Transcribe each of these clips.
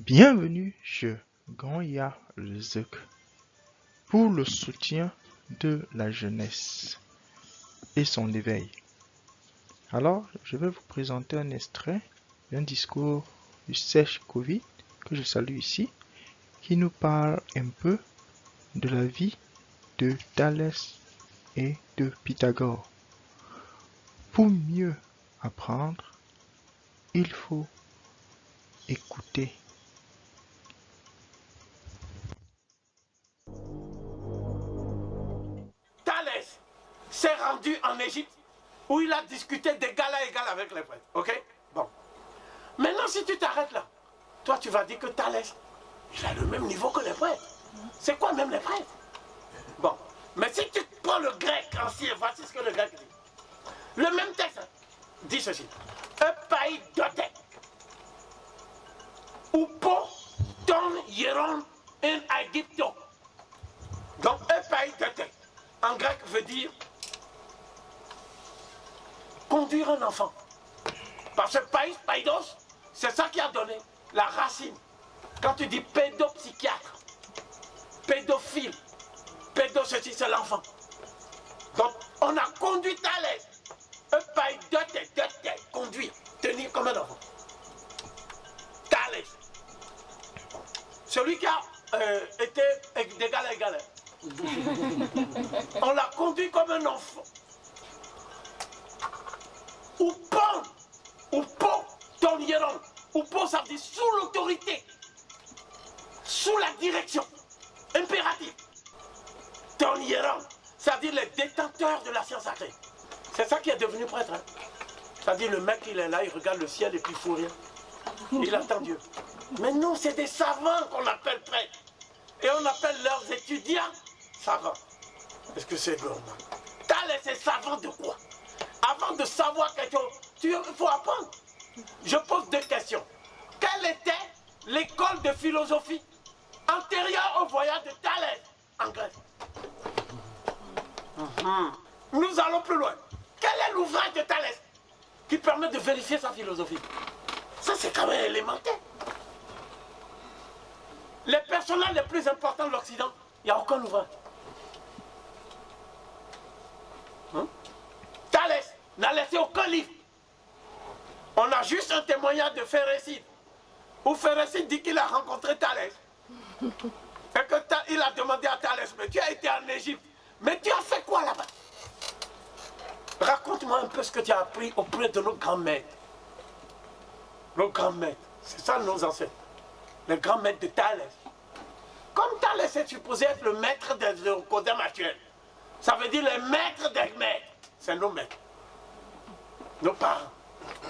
Bienvenue chez Grand-Ya le Zeuk pour le soutien de la jeunesse et son éveil. Alors, je vais vous présenter un extrait d'un discours du Sèche Covid que je salue ici, qui nous parle un peu de la vie de Thalès et de Pythagore. Pour mieux apprendre, il faut écouter. Thalès s'est rendu en Égypte où il a discuté d'égal à égal avec les prêtres. Ok? Bon. Maintenant, si tu t'arrêtes là, toi, tu vas dire que Thalès, il a le même niveau que les prêtres. C'est quoi même les prêtres? Bon. Mais si tu prends le grec ancien, voici ce que le grec dit. Le même texte dit ceci. Epaidote. Upo ton hieron en Egypto. Donc, epaidote, en grec, veut dire conduire un enfant. Parce que paidos, c'est ça qui a donné la racine. Quand tu dis pédopsychiatre, pédophile, pédoceci, c'est l'enfant. Donc, on a conduit Thalès. Conduire, tenir comme un enfant. Thalès. Celui qui a été d'égal à égal. On l'a conduit comme un enfant. Upo, ton hieron. Upo, ça veut dire sous l'autorité, sous la direction, impérative. Ton hieron, ça veut dire les détenteurs de la science sacrée. C'est ça qui est devenu prêtre. Hein? Ça veut dire le mec, il est là, il regarde le ciel et puis il ne fout rien. Il attend Dieu. Mais nous, c'est des savants qu'on appelle prêtres. Et on appelle leurs étudiants savants. Est-ce que c'est normal? Thalès est savant de quoi? Avant de savoir quelque chose, il faut apprendre. Je pose deux questions. Quelle était l'école de philosophie antérieure au voyage de Thalès en Grèce? Nous allons plus loin. Quel est l'ouvrage de Thalès qui permet de vérifier sa philosophie? Ça, c'est quand même élémentaire. Les personnages les plus importants de l'Occident, il n'y a aucun ouvrage. Thalès n'a laissé aucun livre. On a juste un témoignage de Phérécide, où Phérécide dit qu'il a rencontré Thalès. Et qu'il a demandé à Thalès, mais tu as été en Égypte, mais tu as fait quoi là-bas? Raconte-moi un peu ce que tu as appris auprès de nos grands maîtres. Nos grands maîtres, c'est ça nos ancêtres. Les grands maîtres de Thalès. Comme Thalès est supposé être le maître des Eurocodèmes actuels, ça veut dire les maîtres des maîtres. C'est nos maîtres. Nos parents.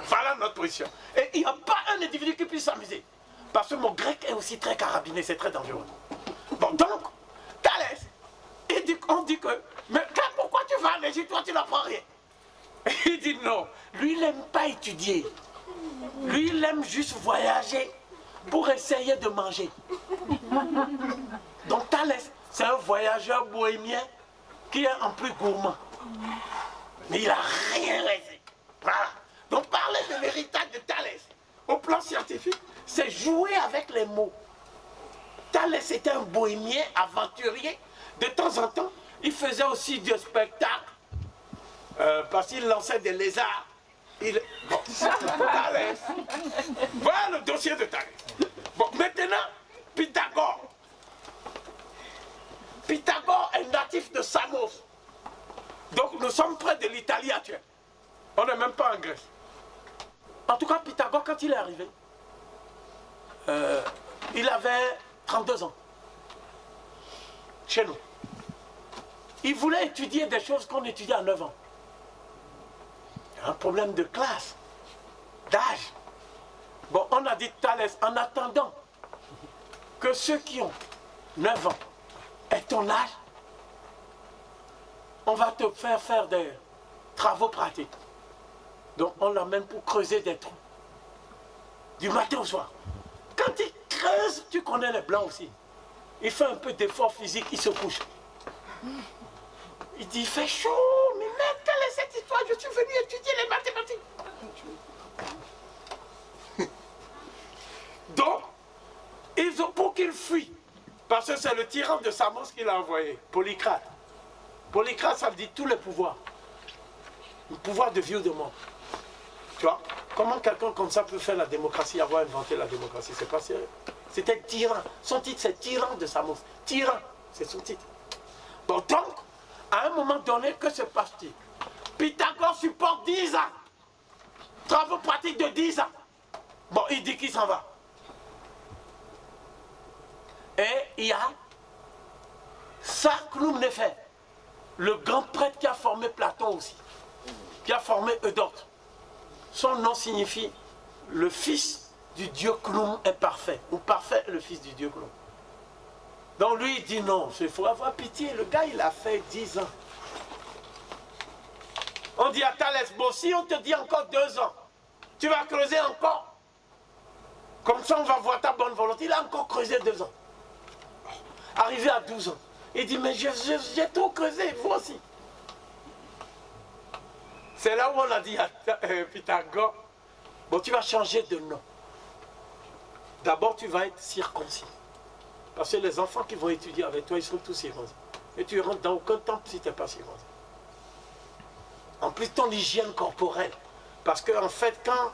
Voilà notre position. Et il n'y a pas un individu qui puisse s'amuser. Parce que mon grec est aussi très carabiné, c'est très dangereux. Bon, donc, Thalès, on dit que, mais pourquoi tu vas en Égypte, toi tu n'apprends rien? Il dit non, lui il n'aime pas étudier. Lui il aime juste voyager pour essayer de manger. Donc Thalès, c'est un voyageur bohémien qui est en plus gourmand. Mais il n'a rien laissé. Voilà. Donc parler de l'héritage de Thalès au plan scientifique, c'est jouer avec les mots. Thalès était un bohémien aventurier. De temps en temps, il faisait aussi du spectacle. Parce qu'il lançait des lézards. Bon, Thalès. Voilà le dossier de Thalès. Bon, maintenant, Pythagore. Pythagore est natif de Samos. Donc nous sommes près de l'Italie actuelle. On n'est même pas en Grèce. En tout cas, Pythagore, quand il est arrivé, il avait 32 ans. Chez nous. Il voulait étudier des choses qu'on étudiait à 9 ans. Un problème de classe, d'âge. Bon, on a dit Thalès, en attendant que ceux qui ont 9 ans aient ton âge, on va te faire des travaux pratiques. Donc on l'emmène pour creuser des trous. Du matin au soir. Quand il creuse, tu connais les blancs aussi. Il fait un peu d'effort physique, il se couche. Il dit, il fait chaud, mais mec, quelle est cette histoire? Je suis venu étudier les mathématiques. Donc, il fuit, parce que c'est le tyran de Samos qui l'a envoyé, Polycrate. Polycrate, ça veut dire tous les pouvoirs. Le pouvoir de vie ou de mort. Tu vois, comment quelqu'un comme ça peut faire la démocratie, avoir inventé la démocratie? C'est pas sérieux. C'était tyran. Son titre, c'est tyran de Samos. Tyran, c'est son titre. Bon, donc, à un moment donné, que se passe-t-il? Pythagore supporte 10 ans. Travaux pratiques de 10 ans. Bon, il dit qu'il s'en va. Et il y a Saknoum Néfer, le grand prêtre qui a formé Platon aussi, qui a formé Eudote. Son nom signifie le fils du dieu Cloum est parfait, ou parfait est le fils du dieu Cloum. Donc lui il dit non, il faut avoir pitié, le gars il a fait 10 ans. On dit à Thalès, bon si on te dit encore 2 ans, tu vas creuser encore. Comme ça on va voir ta bonne volonté, il a encore creusé 2 ans. Arrivé à 12 ans, il dit mais j'ai tout creusé, vous aussi. C'est là où on a dit à Pythagore, bon tu vas changer de nom. D'abord tu vas être circoncis. Parce que les enfants qui vont étudier avec toi, ils sont tous circoncis. Et tu rentres dans aucun temple si tu n'es pas circoncis. En plus ton hygiène corporelle. Parce qu'en fait, quand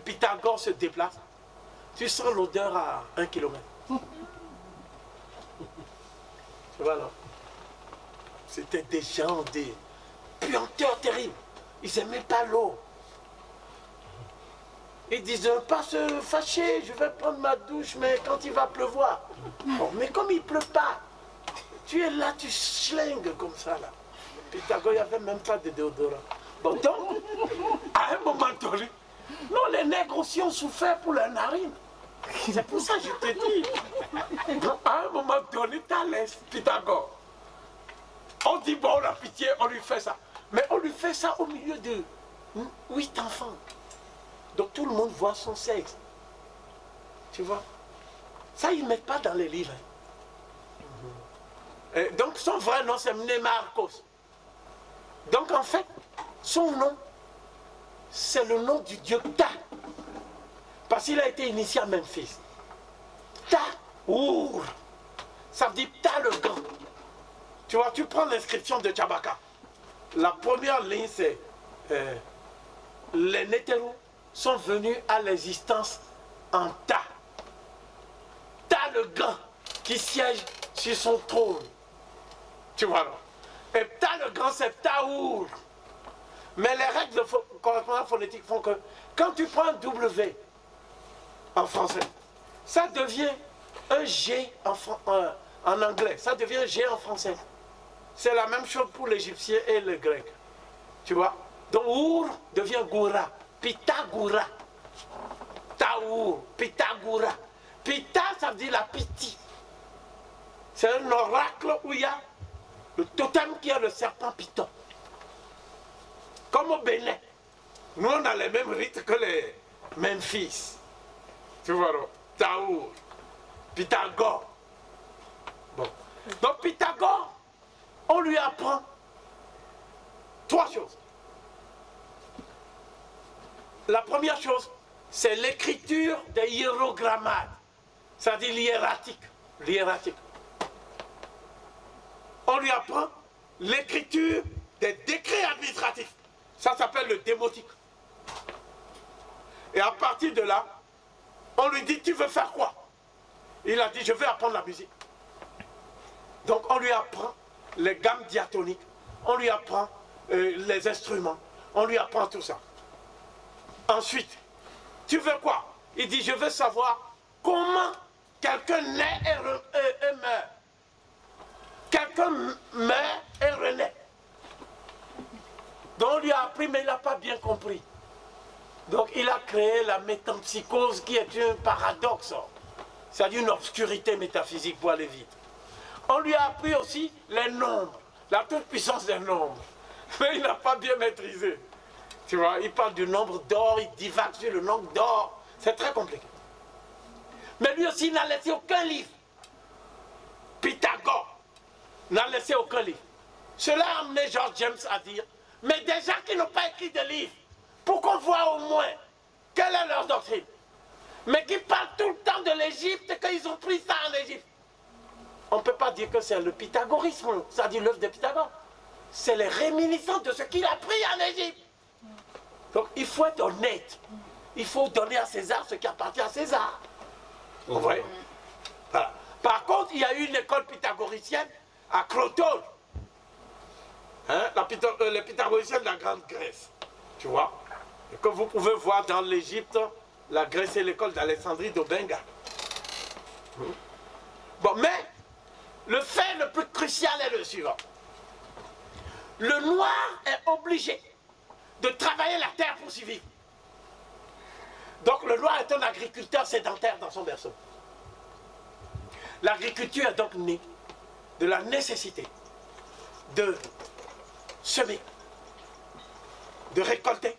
Pythagore se déplace, tu sens l'odeur à 1 kilomètre. Tu vois là? C'était des gens, des puanteurs terribles. Ils n'aimaient pas l'eau. Ils disaient, pas se fâcher, je vais prendre ma douche, mais quand il va pleuvoir. Bon, mais comme il ne pleut pas, tu es là, tu schlingues comme ça là. Pythagore, il n'y avait même pas de déodorant. Bon, donc, à un moment donné, non, les nègres aussi ont souffert pour leurs narines. C'est pour ça que je te dis. Donc, à un moment donné, Thalès, Pythagore, on dit, bon, on a pitié, on lui fait ça. Mais on lui fait ça au milieu de 8 enfants. Donc tout le monde voit son sexe. Tu vois? Ça, ils ne mettent pas dans les livres. Et donc son vrai nom, c'est Mnemarcos. Donc en fait, son nom, c'est le nom du dieu Ta. Parce qu'il a été initié à Memphis. Ta-Our. Ça veut dire Ta le grand. Tu vois, tu prends l'inscription de Tchabaka. La première ligne, c'est les Nétérous sont venus à l'existence en Ta. Ta le grand qui siège sur son trône. Tu vois là. Et Ta le grand, c'est Ta-Our. Mais les règles de correspondance phonétique font que quand tu prends un W en français, ça devient un G en anglais. Ça devient un G en français. C'est la même chose pour l'égyptien et le grec. Tu vois? Donc Our devient Goura. Pythagora. Taour. Pythagora. Pytha, ça veut dire la pitié. C'est un oracle où il y a le totem qui a le serpent python. Comme au Bénin. Nous, on a les mêmes rites que les Memphis. Tu vois, Taour. Pythagore. Bon. Donc Pythagore, on lui apprend 3 choses. La première chose, c'est l'écriture des hiérogrammades, c'est-à-dire l'hiératique. On lui apprend l'écriture des décrets administratifs. Ça s'appelle le démotique. Et à partir de là, on lui dit, tu veux faire quoi? Il a dit, je veux apprendre la musique. Donc on lui apprend les gammes diatoniques, on lui apprend les instruments, on lui apprend tout ça. Ensuite, tu veux quoi? Il dit, je veux savoir comment quelqu'un naît et meurt. Quelqu'un meurt et renaît. Donc on lui a appris, mais il n'a pas bien compris. Donc il a créé la métempsychose qui est un paradoxe. C'est-à-dire une obscurité métaphysique pour aller vite. On lui a appris aussi les nombres, la toute-puissance des nombres. Mais il n'a pas bien maîtrisé. Tu vois, il parle du nombre d'or, il divague sur le nombre d'or. C'est très compliqué. Mais lui aussi, il n'a laissé aucun livre. Pythagore n'a laissé aucun livre. Cela a amené George James à dire, mais des gens qui n'ont pas écrit de livres, pour qu'on voit au moins quelle est leur doctrine. mais qui parle tout le temps de l'Égypte, qu'ils ont pris ça en Égypte. On ne peut pas dire que c'est le pythagorisme, c'est-à-dire l'œuvre de Pythagore. C'est les réminiscences de ce qu'il a pris en Égypte. Donc il faut être honnête. Il faut donner à César ce qui appartient à César. Vous voyez? Voilà. Par contre, il y a eu une école pythagoricienne à Crotone. Hein? Les pythagoriciens de la Grande Grèce. Tu vois? Et que vous pouvez voir dans l'Égypte, la Grèce et l'école d'Alexandrie d'Obenga. Bon, mais le fait le plus crucial est le suivant. Le noir est obligé de travailler la terre pour survivre. Donc le noir est un agriculteur sédentaire dans son berceau. L'agriculture est donc née de la nécessité de semer, de récolter,